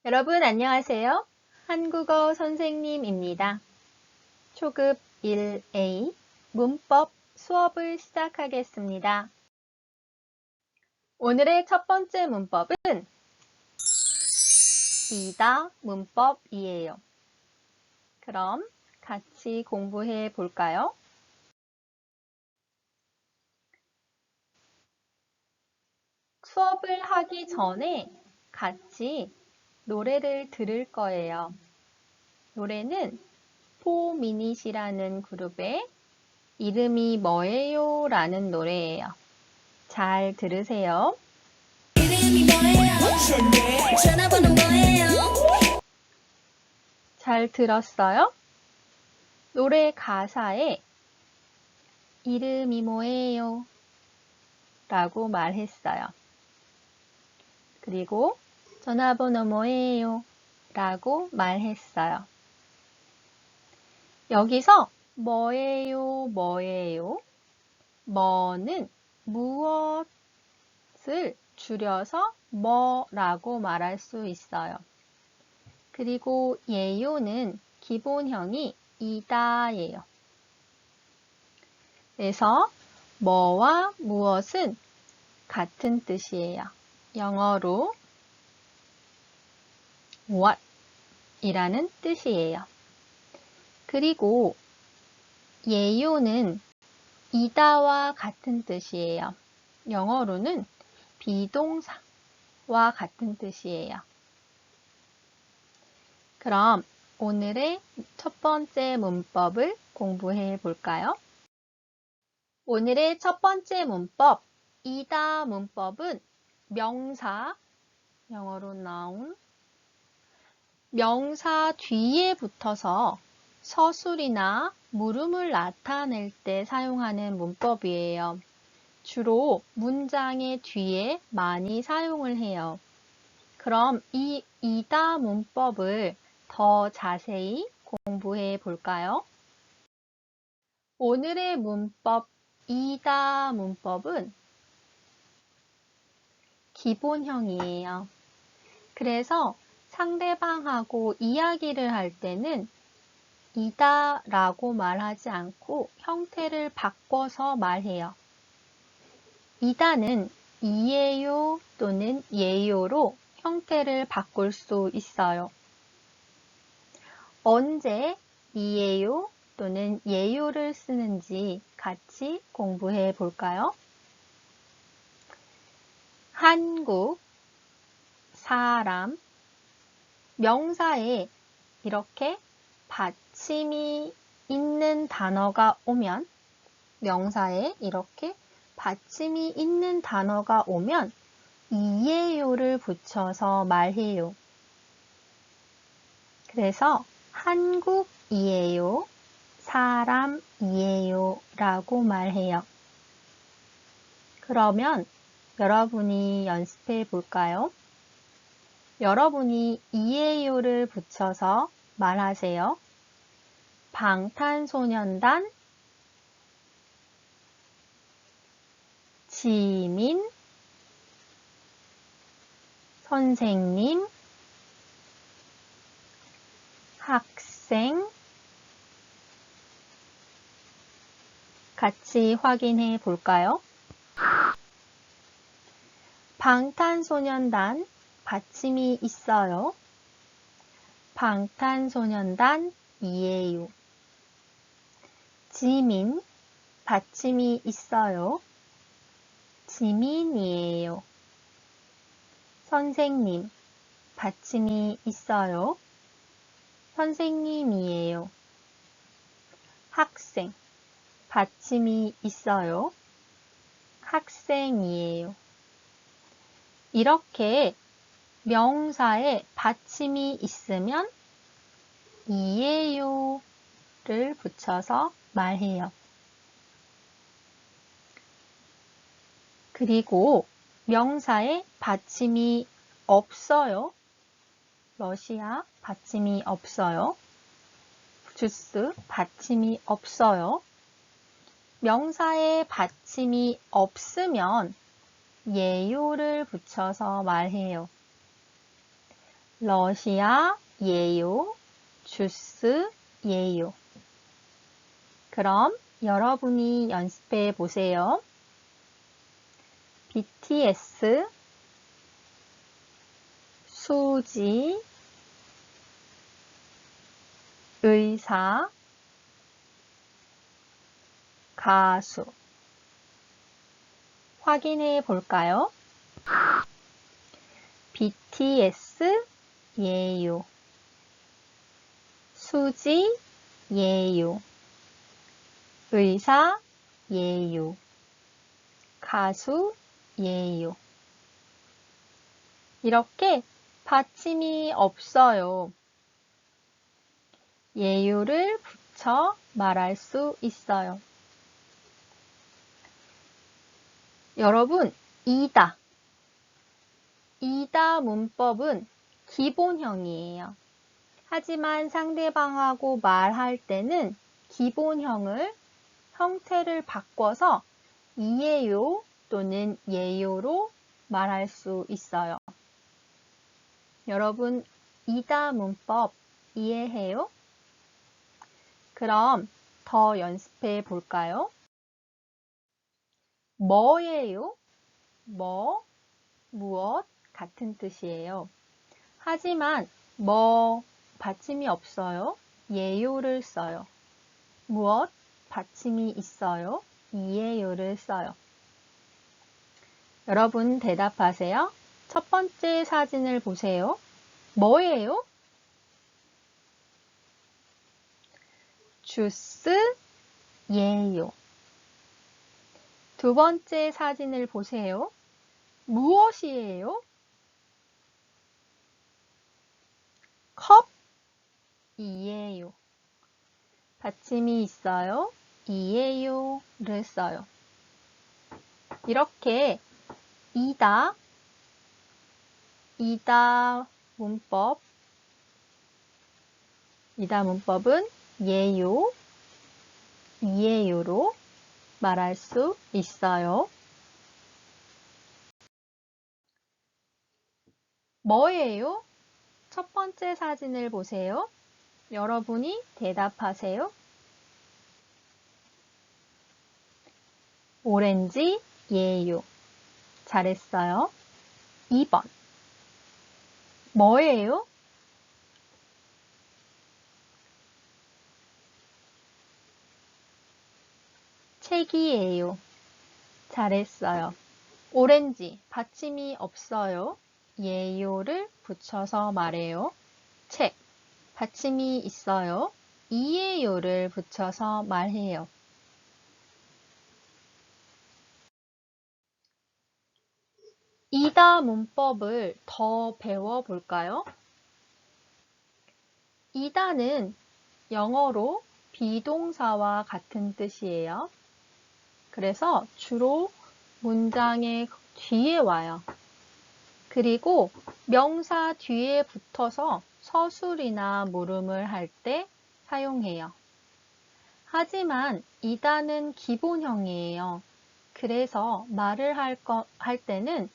여러분 안녕하세요. 한국어 선생님입니다. 초급 1A 문법 수업을 시작하겠습니다. 오늘의 첫 번째 문법은 이다 문법이에요. 그럼 같이 공부해 볼까요? 수업을 하기 전에 같이 노래를 들을 거예요. 노래는 포미닛이라는 그룹의 이름이 뭐예요? 라는 노래예요. 잘 들으세요. 이름이 뭐예요? 전화번호 뭐예요? 잘 들었어요? 노래 가사에 이름이 뭐예요? 라고 말했어요. 그리고 전화번호 뭐예요? 라고 말했어요. 여기서 뭐예요? 뭐는 무엇을 줄여서 뭐라고 말할 수 있어요. 그리고 예요는 기본형이 이다예요. 그래서 뭐와 무엇은 같은 뜻이에요. 영어로 what 이라는 뜻이에요. 그리고 예요는 이다와 같은 뜻이에요. 영어로는 비동사와 같은 뜻이에요. 그럼 오늘의 첫 번째 문법을 공부해 볼까요? 오늘의 첫 번째 문법, 이다 문법은 명사, 영어로 noun, 명사 뒤에 붙어서 서술이나 물음을 나타낼 때 사용하는 문법이에요. 주로 문장의 뒤에 많이 사용을 해요. 그럼 이 이다 문법을 더 자세히 공부해 볼까요? 오늘의 문법 이다 문법은 기본형이에요. 그래서 상대방하고 이야기를 할 때는 이다 라고 말하지 않고 형태를 바꿔서 말해요. 이다는 이에요 또는 예요로 형태를 바꿀 수 있어요. 언제 이에요 또는 예요를 쓰는지 같이 공부해 볼까요? 한국, 사람, 명사에 이렇게 받침이 있는 단어가 오면 명사에 이렇게 받침이 있는 단어가 오면 이에요를 붙여서 말해요. 그래서 한국이에요, 사람이에요 라고 말해요. 그러면 여러분이 연습해 볼까요? 여러분이 이에요를 붙여서 말하세요. 방탄소년단, 지민, 선생님, 학생, 같이 확인해 볼까요? 방탄소년단 받침이 있어요. 방탄소년단이에요. 지민 받침이 있어요. 지민이에요. 선생님 받침이 있어요. 선생님이에요. 학생 받침이 있어요. 학생이에요. 이렇게 명사에 받침이 있으면 이에요를 붙여서 말해요. 그리고 명사에 받침이 없어요. 러시아 받침이 없어요. 주스 받침이 없어요. 명사에 받침이 없으면 예요를 붙여서 말해요. 러시아예요. 주스예요. 그럼 여러분이 연습해 보세요. BTS, 수지, 의사, 가수. 확인해 볼까요? BTS예요. 수지예요. 의사예요. 가수예요. 이렇게 받침이 없어요. 예요를 붙여 말할 수 있어요. 여러분, 이다. 이다 문법은 기본형이에요. 하지만 상대방하고 말할 때는 기본형을 형태를 바꿔서 이예요 또는 예요로 말할 수 있어요. 여러분, 이다 문법 이해해요? 그럼 더 연습해 볼까요? 뭐예요? 뭐, 무엇 같은 뜻이에요. 하지만 뭐 받침이 없어요. 예요를 써요. 무엇 받침이 있어요. 이예요를 써요. 여러분 대답하세요. 첫 번째 사진을 보세요. 뭐예요? 주스예요. 두 번째 사진을 보세요. 무엇이에요? 컵이에요. 받침이 있어요. 이에요를 써요. 이렇게 이다 문법, 이다 문법은 예요, 이에요로 말할 수 있어요. 뭐예요? 첫 번째 사진을 보세요. 여러분이 대답하세요. 오렌지예요. 잘했어요. 2번. 뭐예요? 책이에요. 잘했어요. 오렌지, 받침이 없어요. 예요를 붙여서 말해요. 책, 받침이 있어요. 이예요를 붙여서 말해요. 이다 문법을 더 배워볼까요? 이다는 영어로 비동사와 같은 뜻이에요. 그래서 주로 문장의 뒤에 와요. 그리고 명사 뒤에 붙어서 서술이나 물음을 할 때 사용해요. 하지만 이다는 기본형이에요. 그래서 말을 할 때는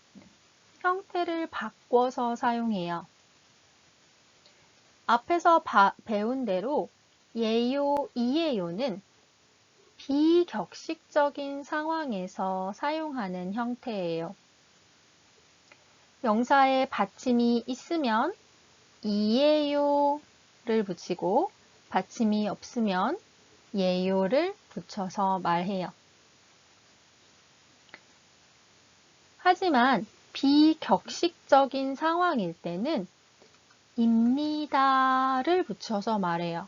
형태를 바꿔서 사용해요. 앞에서 배운 대로 예요, 이예요는 비격식적인 상황에서 사용하는 형태예요. 명사에 받침이 있으면 이예요를 붙이고 받침이 없으면 예요를 붙여서 말해요. 하지만 비격식적인 상황일 때는 입니다를 붙여서 말해요.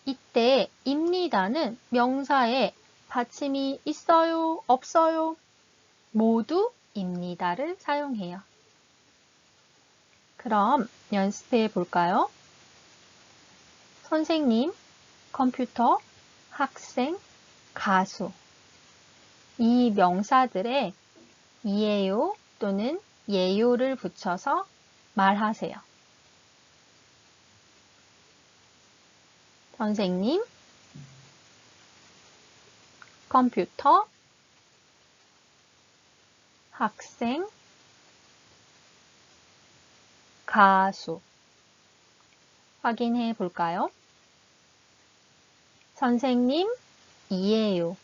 이때 입니다는 명사에 받침이 있어요, 없어요? 모두 입니다를 사용해요. 그럼 연습해 볼까요? 선생님, 컴퓨터, 학생, 가수. 이 명사들에 이에요 또는 예요를 붙여서 말하세요. 선생님, 컴퓨터, 학생, 가수. 확인해 볼까요? 선생님, 이에요.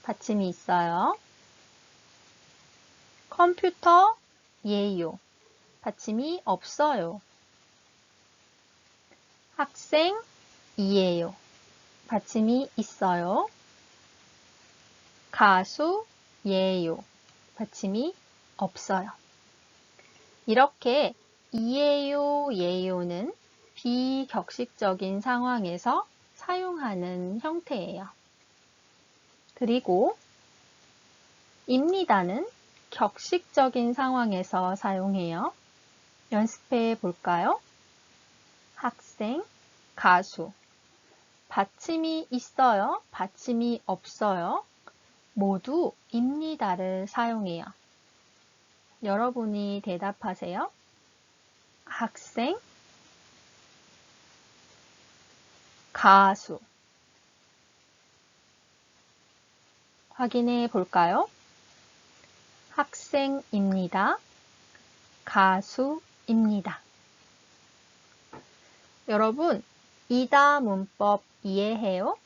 받침이 있어요. 컴퓨터, 예요. 받침이 없어요. 학생, 이에요. 받침이 있어요. 가수, 예요. 받침이 없어요. 이렇게 이에요, 예요는 비격식적인 상황에서 사용하는 형태예요. 그리고 입니다는 격식적인 상황에서 사용해요. 연습해 볼까요? 학생, 가수. 받침이 있어요, 받침이 없어요. 모두 입니다를 사용해요. 여러분이 대답하세요. 학생, 가수. 확인해 볼까요? 학생입니다. 가수입니다. 여러분, 이다 문법 이해해요?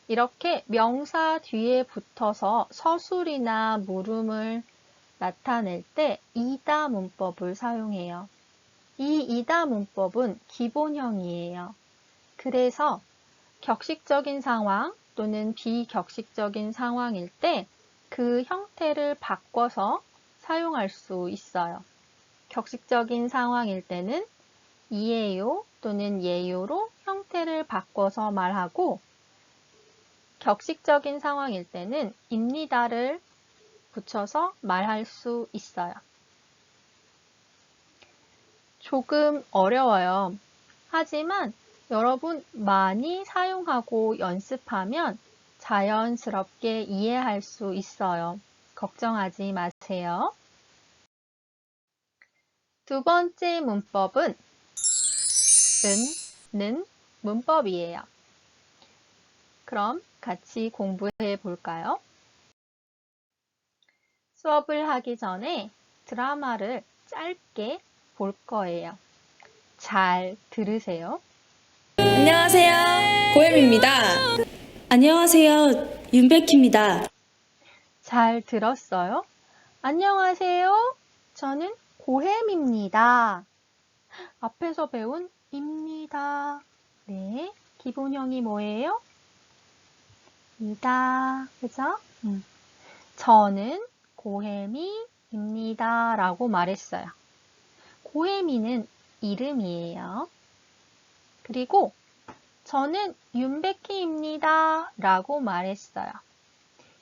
이렇게 명사 뒤에 붙어서 서술이나 물음을 나타낼 때 이다 문법을 사용해요. 이 이다 문법은 기본형이에요. 그래서 격식적인 상황 또는 비격식적인 상황일 때 그 형태를 바꿔서 사용할 수 있어요. 격식적인 상황일 때는 이에요 또는 예요로 형태를 바꿔서 말하고, 격식적인 상황일 때는 입니다를 붙여서 말할 수 있어요. 조금 어려워요. 하지만 여러분 많이 사용하고 연습하면 자연스럽게 이해할 수 있어요. 걱정하지 마세요. 두 번째 문법은 는 문법이에요. 그럼 같이 공부해 볼까요? 수업을 하기 전에 드라마를 짧게 볼 거예요. 잘 들으세요. 안녕하세요. 고엠입니다. 안녕하세요. 윤백희입니다. 잘 들었어요? 안녕하세요. 저는 고햄입니다. 앞에서 배운 입니다. 네, 기본형이 뭐예요? 이다. 그죠? 저는 고햄이입니다. 라고 말했어요. 고햄이는 이름이에요. 그리고 저는 윤백희입니다. 라고 말했어요.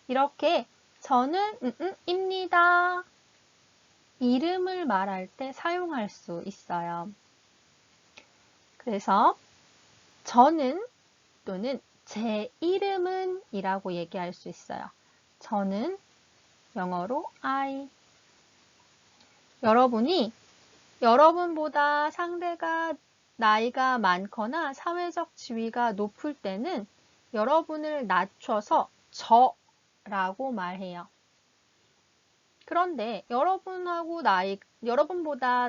이렇게 저는 입니다. 이름을 말할 때 사용할 수 있어요. 그래서 저는 또는 제 이름은 이라고 얘기할 수 있어요. 저는 영어로 I. 여러분이 여러분보다 상대가 나이가 많거나 사회적 지위가 높을 때는 여러분을 낮춰서 저라고 말해요. 그런데 여러분보다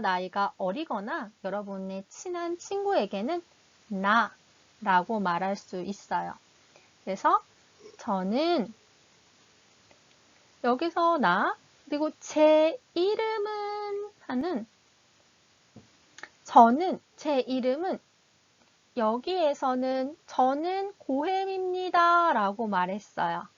나이가 어리거나 여러분의 친한 친구에게는 나라고 말할 수 있어요. 그래서 저는 여기서 나, 그리고 제 이름은 하는 저는, 제 이름은 여기에서는 저는 고햄입니다 라고 말했어요.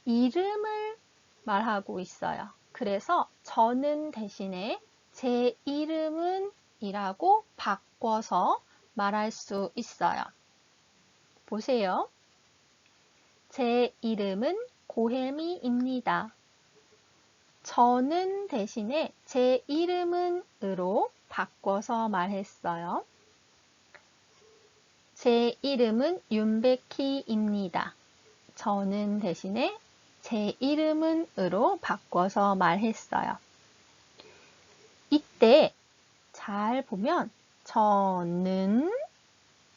이름을 말하고 있어요. 그래서 저는 대신에 제 이름은 이라고 바꿔서 말할 수 있어요. 보세요. 제 이름은 고햄이입니다. 저는 대신에 제 이름은 으로 바꿔서 말했어요. 제 이름은 윤백희입니다. 저는 대신에 제 이름은 으로 바꿔서 말했어요. 이때 잘 보면 저는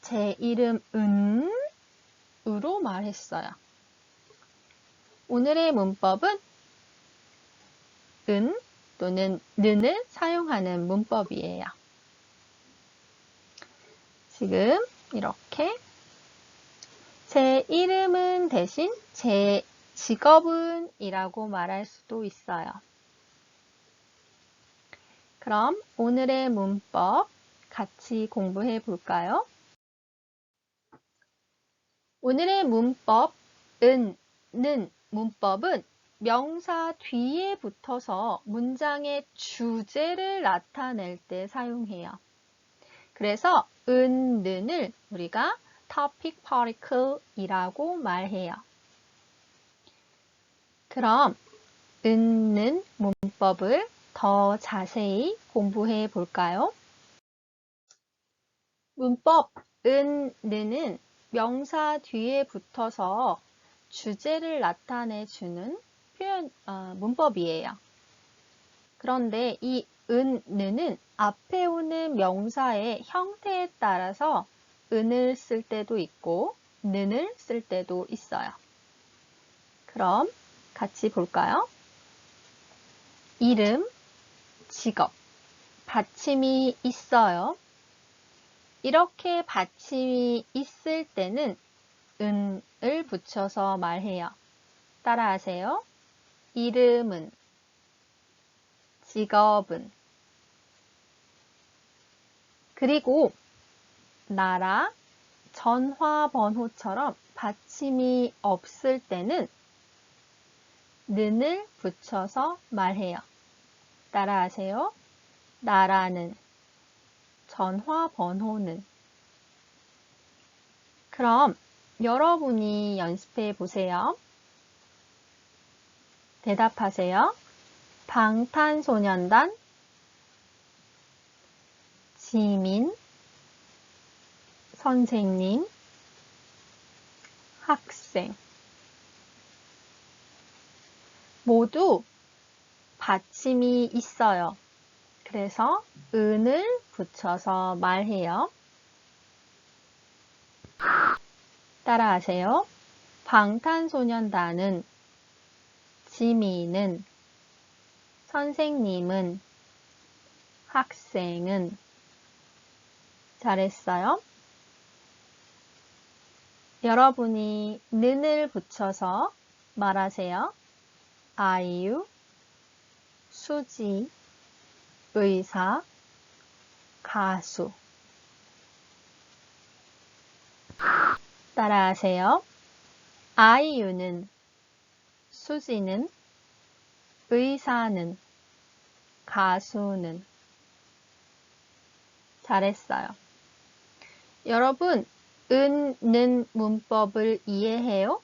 제 이름은 으로 말했어요. 오늘의 문법은 또는 는을 사용하는 문법이에요. 지금 이렇게 제 이름은 대신 제 직업은 이라고 말할 수도 있어요. 그럼 오늘의 문법 같이 공부해 볼까요? 오늘의 문법 는 문법은 명사 뒤에 붙어서 문장의 주제를 나타낼 때 사용해요. 그래서 는을 우리가 topic particle 이라고 말해요. 그럼 는 문법을 더 자세히 공부해 볼까요? 문법 는은 명사 뒤에 붙어서 주제를 나타내주는 문법이에요. 그런데 이 는은 앞에 오는 명사의 형태에 따라서 은을 쓸 때도 있고 는을 쓸 때도 있어요. 그럼 같이 볼까요? 이름, 직업, 받침이 있어요. 이렇게 받침이 있을 때는 은을 붙여서 말해요. 따라하세요. 이름은, 직업은, 그리고 나라, 전화번호처럼 받침이 없을 때는 는을 붙여서 말해요. 따라하세요. 나라는, 전화번호는. 그럼 여러분이 연습해 보세요. 대답하세요. 방탄소년단, 지민, 선생님, 학생. 모두 받침이 있어요. 그래서 은을 붙여서 말해요. 따라하세요. 방탄소년단은, 지민은, 선생님은, 학생은. 잘했어요. 여러분이 는을 붙여서 말하세요. 아이유, 수지, 의사, 가수. 따라하세요. 아이유는, 수지는, 의사는, 가수는. 잘했어요. 여러분, 는 문법을 이해해요?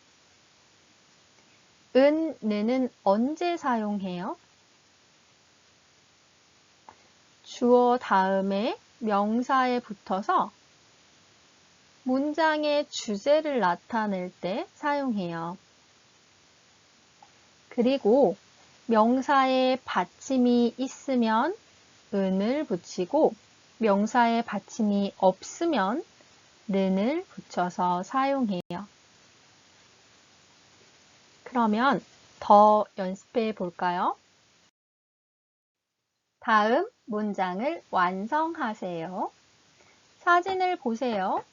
는은 언제 사용해요? 주어 다음에 명사에 붙어서 문장의 주제를 나타낼 때 사용해요. 그리고 명사에 받침이 있으면 은을 붙이고 명사에 받침이 없으면 는을 붙여서 사용해요. 그러면 더 연습해 볼까요? 다음 문장을 완성하세요. 사진을 보세요.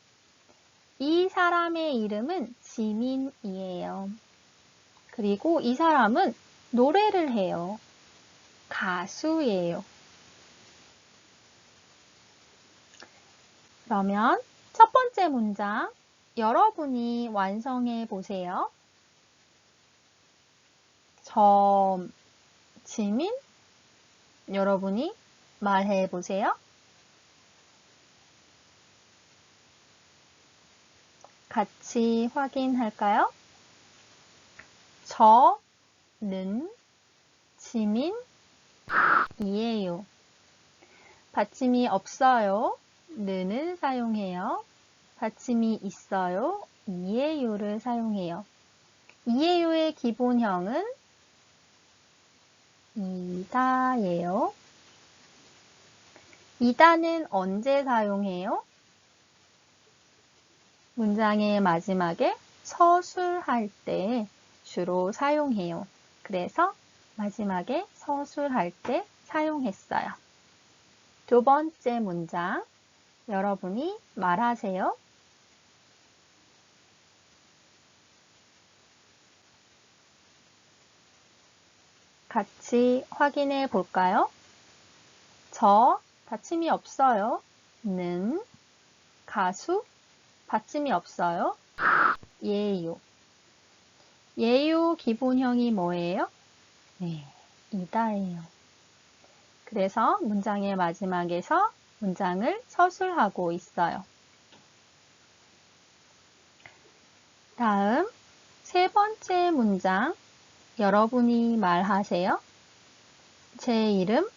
이 사람의 이름은 지민이에요. 그리고 이 사람은 노래를 해요. 가수예요. 그러면 첫 번째 문장 여러분이 완성해 보세요. 지민 여러분이 말해 보세요. 같이 확인할까요? 저는 지민이에요. 받침이 없어요. 는을 사용해요. 받침이 있어요. 이에요를 사용해요. 이에요의 기본형은 이다예요. 이다는 언제 사용해요? 문장의 마지막에 서술할 때 주로 사용해요. 그래서 마지막에 서술할 때 사용했어요. 두 번째 문장, 여러분이 말하세요. 같이 확인해 볼까요? 저 받침이 없어요. 는 가수 받침이 없어요. 예요. 예요 기본형이 뭐예요? 네, 이다예요. 그래서 문장의 마지막에서 문장을 서술하고 있어요. 다음 세 번째 문장, 여러분이 말하세요. 제 이름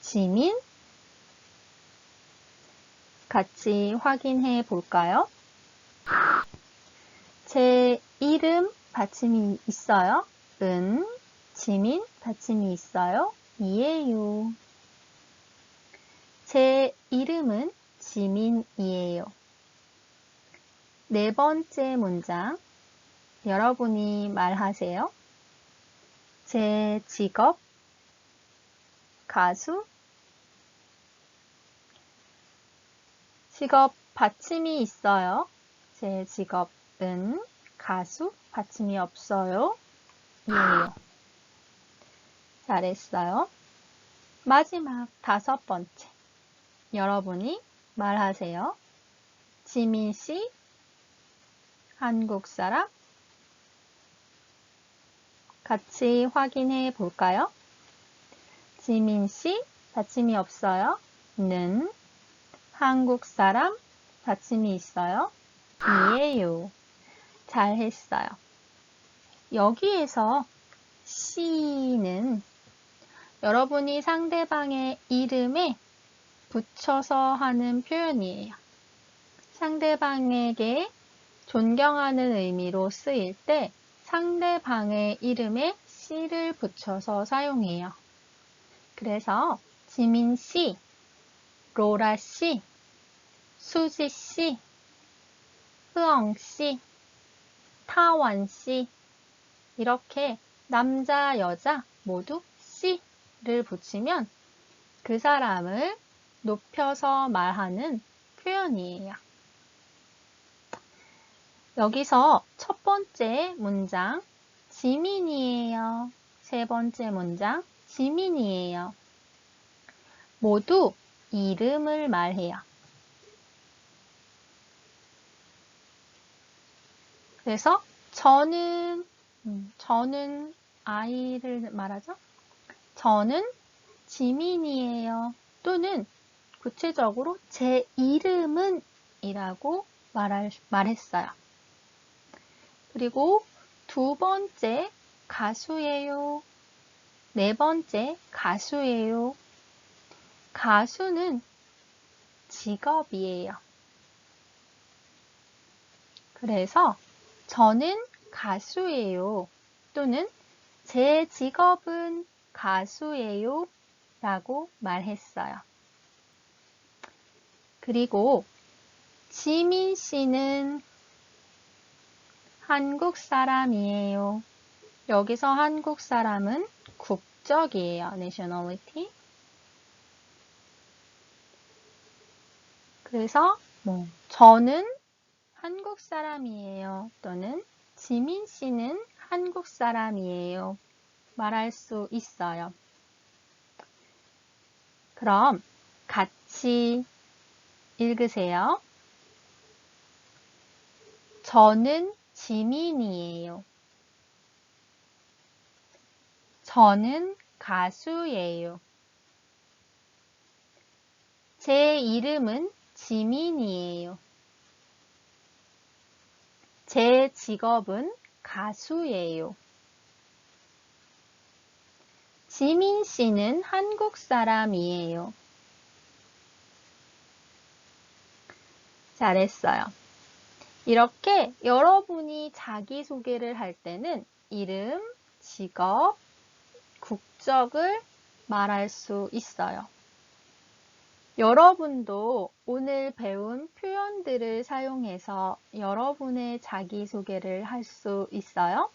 지민. 같이 확인해 볼까요? 제 이름 받침이 있어요. 은, 지민 받침이 있어요. 이에요. 제 이름은 지민이에요. 네 번째 문장, 여러분이 말하세요. 제 직업 가수. 직업 받침이 있어요. 제 직업은 가수 받침이 없어요. 예요. 잘했어요. 마지막 다섯 번째, 여러분이 말하세요. 지민 씨 한국 사람. 같이 확인해 볼까요? 지민 씨 받침이 없어요. 는 한국 사람 받침이 있어요. 이에요. 잘했어요. 여기에서 씨는 여러분이 상대방의 이름에 붙여서 하는 표현이에요. 상대방에게 존경하는 의미로 쓰일 때 상대방의 이름에 씨를 붙여서 사용해요. 그래서 지민 씨, 로라 씨, 수지 씨, 흐엉 씨, 타원 씨, 이렇게 남자, 여자 모두 씨를 붙이면 그 사람을 높여서 말하는 표현이에요. 여기서 첫 번째 문장, 지민이에요. 세 번째 문장, 지민이에요. 모두 이름을 말해요. 그래서 저는 아이를 말하죠. 저는 지민이에요. 또는 구체적으로 제 이름은 이라고 말했어요. 그리고 두 번째 가수예요. 네 번째 가수예요. 가수는 직업이에요. 그래서 저는 가수예요. 또는 제 직업은 가수예요. 라고 말했어요. 그리고 지민 씨는 한국 사람이에요. 여기서 한국 사람은 국적이에요. nationality. 그래서 저는 한국 사람이에요. 또는 지민 씨는 한국 사람이에요. 말할 수 있어요. 그럼 같이 읽으세요. 저는 지민이에요. 저는 가수예요. 제 이름은 지민이에요. 제 직업은 가수예요. 지민 씨는 한국 사람이에요. 잘했어요. 이렇게 여러분이 자기소개를 할 때는 이름, 직업, 국적을 말할 수 있어요. 여러분도 오늘 배운 표현들을 사용해서 여러분의 자기소개를 할 수 있어요?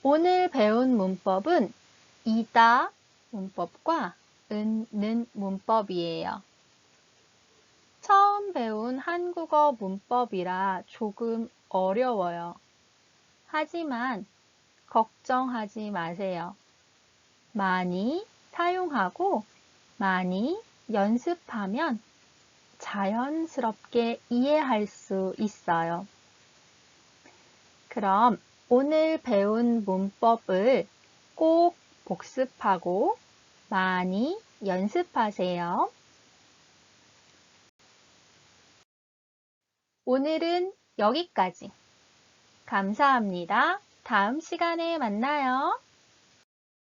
오늘 배운 문법은 이다 문법과 는 문법이에요. 처음 배운 한국어 문법이라 조금 어려워요. 하지만 걱정하지 마세요. 많이 사용하고 많이 연습하면 자연스럽게 이해할 수 있어요. 그럼 오늘 배운 문법을 꼭 복습하고 많이 연습하세요. 오늘은 여기까지. 감사합니다. 다음 시간에 만나요.